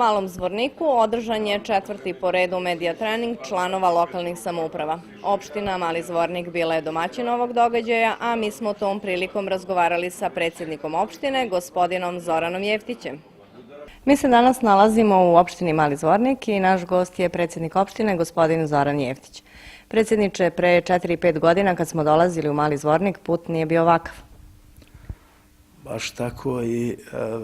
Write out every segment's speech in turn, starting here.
Malom Zvorniku održan je četvrti po redu medija trening članova lokalnih samouprava. Opština Mali Zvornik bila je domaćin ovog događaja, a mi smo tom prilikom razgovarali sa predsjednikom opštine, gospodinom Zoranom Jeftićem. Mi se danas nalazimo u opštini Mali Zvornik i naš gost je predsjednik opštine, gospodin Zoran Jeftić. Predsjedniče, pre 4-5 godina kad smo dolazili u Mali Zvornik, put nije bio ovakav. Baš tako i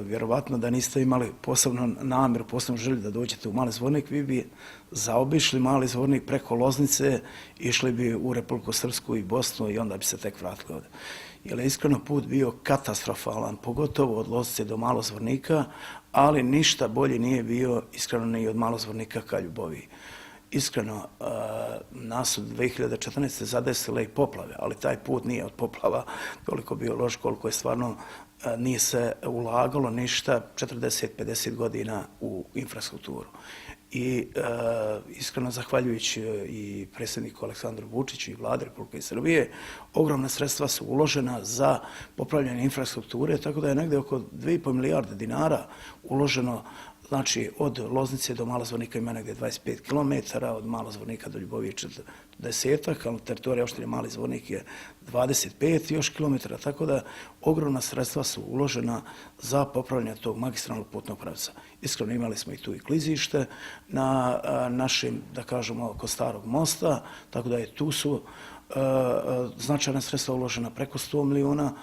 vjerovatno da niste imali posebno namjer, posebno želju da dođete u Mali Zvornik, vi bi zaobišli Mali Zvornik preko Loznice, išli bi u Republiku Srpsku i Bosnu i onda bi se tek vratili ovdje. Jer je iskreno put bio katastrofalan, pogotovo od Loznice do Malog Zvornika, ali ništa bolje nije bio iskreno ni od Malog Zvornika ka Ljuboviji. Iskreno, nas su 2014. zadesile i poplave, ali taj put nije od poplava toliko bio loš koliko je stvarno nije se ulagalo ništa 40-50 godina u infrastrukturu. I iskreno zahvaljujući i predsjedniku Aleksandru Vučiću i vladi Republike Srbije, ogromna sredstva su uložena za popravljanje infrastrukture, tako da je negdje oko 2,5 milijarde dinara uloženo. Znači, od Loznice do Malog Zvornika ima negdje 25 km, od Malog Zvornika do Ljubovije 40, ali teritorija opštine Mali Zvornik je 25 još kilometara, tako da ogromna sredstva su uložena za popravljanje tog magistralnog putnog pravca. Iskreno imali smo i tu i klizište na našim, da kažemo, oko Starog mosta, tako da je tu su značajna sredstva uložena preko 100 milijuna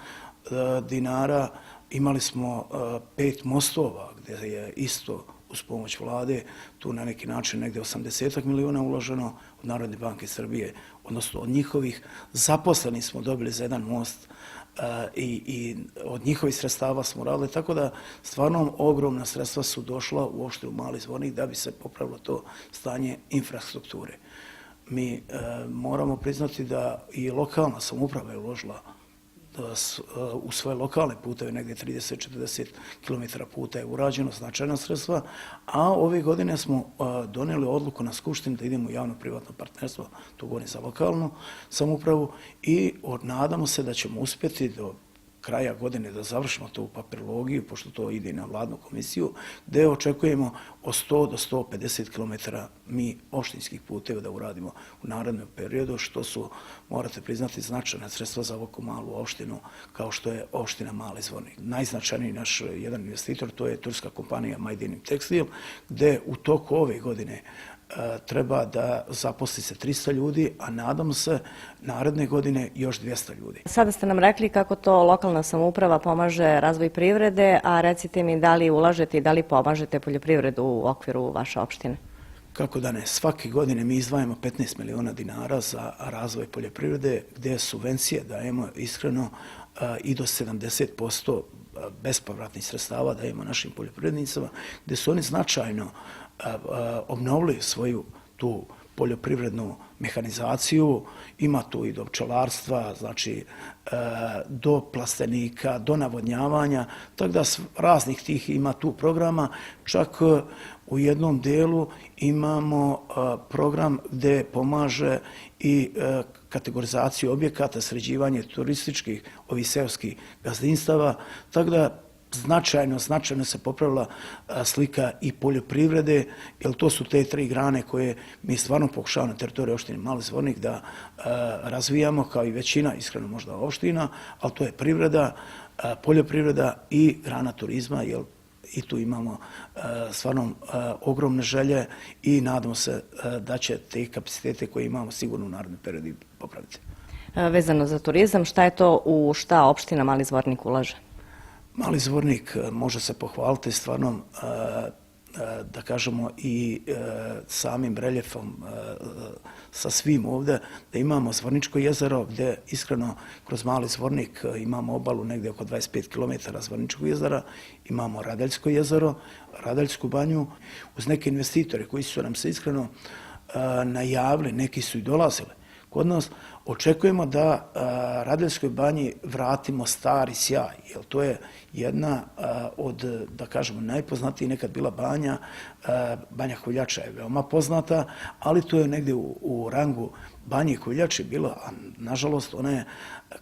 dinara. Imali smo 5 mostova gdje je isto uz pomoć vlade tu na neki način negdje 80 milijuna uloženo od Narodne banke Srbije, odnosno od njihovih zaposlenih smo dobili za jedan most i od njihovih sredstava smo radili, tako da stvarno ogromna sredstva su došla u opštinu Mali Zvornik da bi se popravilo to stanje infrastrukture. Mi moramo priznati da i lokalna samouprava je uložila u svoje lokalne puteve, negdje 30-40 km puta je urađeno, značajna sredstva, a ove godine smo donijeli odluku na Skupštini da idemo u javno-privatno partnerstvo, to govorim za lokalnu samoupravu, i nadamo se da ćemo uspjeti do kraja godine da završimo to u papirologiju, pošto to ide na vladnu komisiju, gdje očekujemo od 100 do 150 km mi opštinskih puteva da uradimo u narednom periodu, što su, morate priznati, značajna sredstva za ovako malu opštinu kao što je opština Mali Zvornik. Najznačajniji naš jedan investitor, to je turska kompanija Majdinim Tekstil, gdje u toku ove godine treba da zaposli se 300 ljudi, a nadamo se naredne godine još 200 ljudi. Sada ste nam rekli kako to lokalna samouprava pomaže razvoj privrede, a recite mi da li ulažete i da li pomažete poljoprivredu u okviru vaše opštine? Kako da ne, svake godine mi izdvajamo 15 miliona dinara za razvoj poljoprivrede, gdje subvencije dajemo iskreno i do 70% bespovratnih sredstava dajemo našim poljoprivrednicama, gdje su oni značajno obnovili svoju tu poljoprivrednu mehanizaciju, ima tu i do pčelarstva, znači do plastenika, do navodnjavanja, tako da raznih tih ima tu programa, čak u jednom delu imamo program gdje pomaže i kategorizaciju objekata, sređivanje turističkih, ovih seoskih gazdinstava, tako da značajno se popravila slika i poljoprivrede, jer to su te 3 grane koje mi stvarno pokušavamo na teritoriju opštine Mali Zvornik da razvijamo, kao i većina, iskreno možda opština, ali to je privreda, poljoprivreda i grana turizma, jer i tu imamo stvarno ogromne želje i nadamo se da će te kapacitete koje imamo sigurno u narednom periodu popraviti. Vezano za turizam, šta je to u šta opština Mali Zvornik ulaže? Mali Zvornik može se pohvaliti stvarno, da kažemo, i samim reljefom sa svim ovdje, da imamo Zvorničko jezero, gdje iskreno kroz Mali Zvornik imamo obalu negdje oko 25 km Zvorničkog jezera, imamo Radeljsko jezero, Radeljsku banju, uz neke investitore koji su nam se iskreno najavili, neki su i dolazili, kod nas, očekujemo da Radeljskoj banji vratimo stari sjaj, jer to je jedna od, da kažemo, najpoznatiji nekad bila banja. Banja Koljača je veoma poznata, ali to je negdje u rangu Banje Koljače bila, a nažalost ona je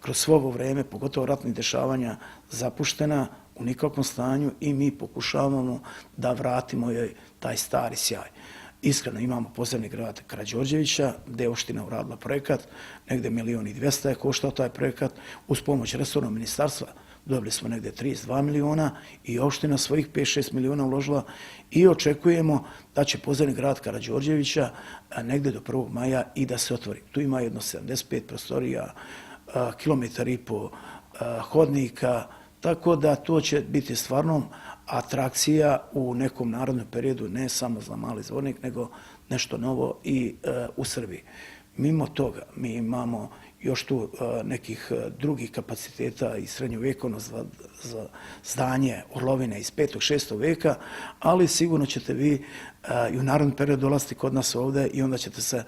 kroz svo ovo vreme, pogotovo ratnih dešavanja, zapuštena, u nikakvom stanju i mi pokušavamo da vratimo joj taj stari sjaj. Iskreno, imamo podzemni grad Karađorđevića, gdje je opština uradila projekat, negdje 1.200.000 je koštao taj projekat, uz pomoć resornog ministarstva dobili smo negdje 32 miliona i opština svojih 5-6 miliona uložila i očekujemo da će podzemni grad Karađorđevića negdje do 1. maja i da se otvori. Tu ima jedno 75 prostorija, 1,5 kilometara hodnika, tako da to će biti stvarno atrakcija u nekom narednom periodu, ne samo za Mali Zvornik, nego nešto novo i u Srbiji. Mimo toga, mi imamo još tu nekih drugih kapaciteta i srednjovjekovno za zdanje Orlovine iz 5. 6. veka, ali sigurno ćete vi i u narednom periodu dolaziti kod nas ovdje i onda ćete se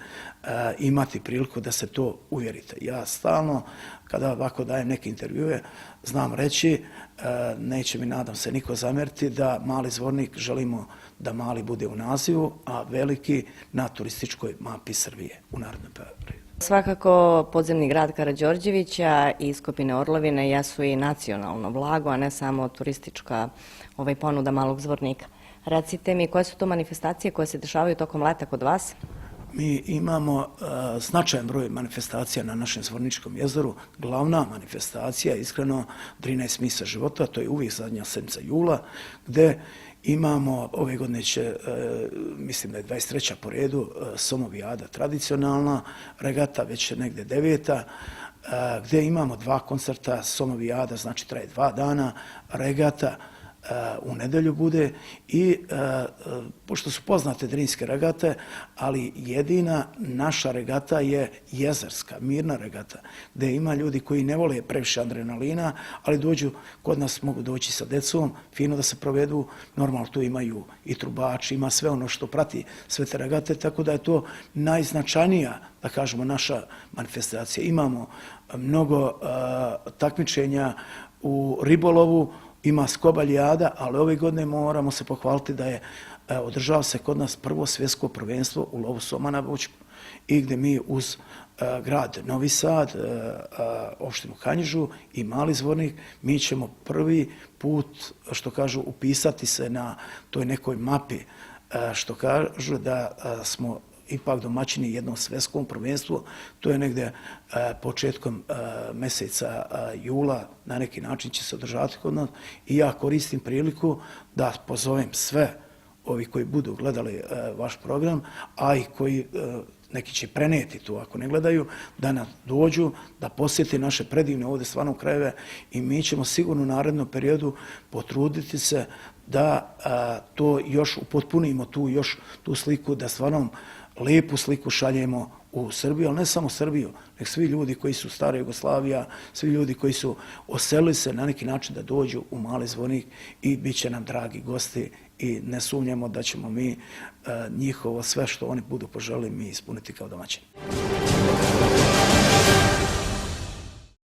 imati priliku da se to uvjerite. Ja stalno, kada ovako dajem neke intervjue, znam reći, neće mi, nadam se, niko zamjeriti, da Mali Zvornik želimo da mali bude u nazivu, a veliki na turističkoj mapi Srbije u narednom periodu. Svakako, podzemni grad Karađorđevića i Iskopine Orlovine jesu i nacionalno blago, a ne samo turistička ponuda Malog Zvornika. Recite mi, koje su to manifestacije koje se dešavaju tokom leta kod vas? Mi imamo značajan broj manifestacija na našem Zvorničkom jezeru. Glavna manifestacija je iskreno Drina smisa života, to je uvijek zadnja sedmica jula, gdje imamo, ove godine će, mislim da je 23. po redu, Somovijada tradicionalna regata, već negdje 9. Gdje imamo 2 koncerta, Somovijada, znači traje 2 dana, regata u nedelju bude i pošto su poznate drinske regate, ali jedina naša regata je jezerska, mirna regata, gdje ima ljudi koji ne vole previše adrenalina, ali dođu kod nas, mogu doći sa decom, fino da se provedu, normalno tu imaju i trubači, ima sve ono što prati sve te regate, tako da je to najznačajnija, da kažemo, naša manifestacija. Imamo mnogo takmičenja u ribolovu, ima skobaljada, ali ove godine moramo se pohvaliti da je održava se kod nas prvo svjetsko prvenstvo u lovu soma na Bočku i gdje mi uz grad Novi Sad, opštinu Kanjižu i Mali Zvornik, mi ćemo prvi put, što kažu, upisati se na toj nekoj mapi, što kažu da smo ipak domaćini jednom svjetskom prvenstvu, to je negdje početkom mjeseca jula, na neki način će se održati kod nas i ja koristim priliku da pozovem sve ovi koji budu gledali vaš program, a i koji neki će preneti tu ako ne gledaju, da nam dođu, da posjeti naše predivne ovdje stvarno krajeve i mi ćemo sigurno u narednom periodu potruditi se da to još upotpunimo, tu sliku, da stvarno lijepu sliku šaljemo u Srbiju, ali ne samo Srbiju, nek svi ljudi koji su stara Jugoslavija, svi ljudi koji su oselili se na neki način da dođu u Mali Zvornik i bit će nam dragi gosti i ne sumnjamo da ćemo mi njihovo sve što oni budu poželili mi ispuniti kao domaćini.